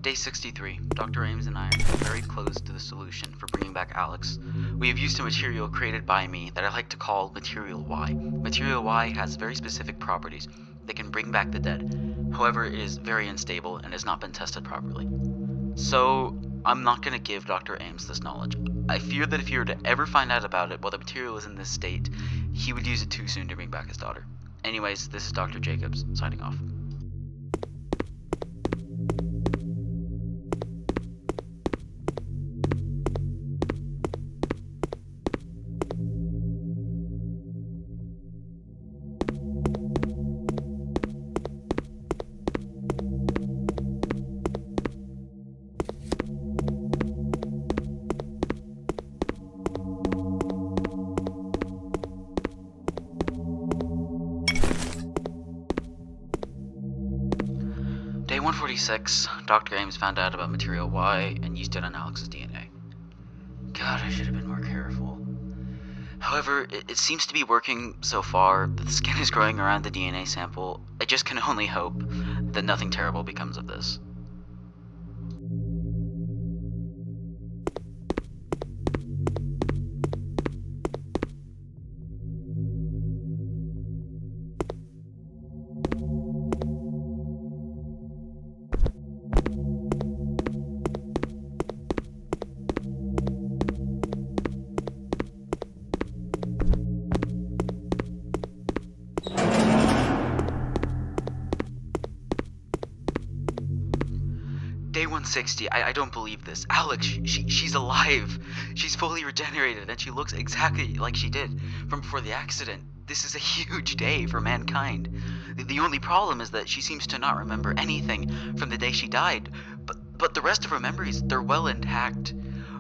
Day 63. Dr. Ames and I are very close to the solution for bringing back Alex. We have used a material created by me that I like to call Material Y. Material Y has very specific properties that can bring back the dead. However, it is very unstable and has not been tested properly. So, I'm not going to give Dr. Ames this knowledge. I fear that if he were to ever find out about it while the material is in this state, he would use it too soon to bring back his daughter. Anyways, this is Dr. Jacobs, signing off. Day 146, Dr. Ames found out about Material Y and used it on Alex's DNA. God, I should have been more careful. However, it seems to be working so far. The skin is growing around the DNA sample. I just can only hope that nothing terrible becomes of this. Day 160, I don't believe this. Alex, she's alive. She's fully regenerated, and she looks exactly like she did from before the accident. This is a huge day for mankind. The only problem is that she seems to not remember anything from the day she died, but the rest of her memories, they're well intact.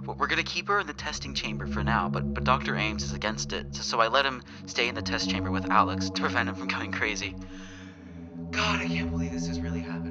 We're gonna keep her in the testing chamber for now, but Dr. Ames is against it, so I let him stay in the test chamber with Alex to prevent him from going crazy. God, I can't believe this is really happening.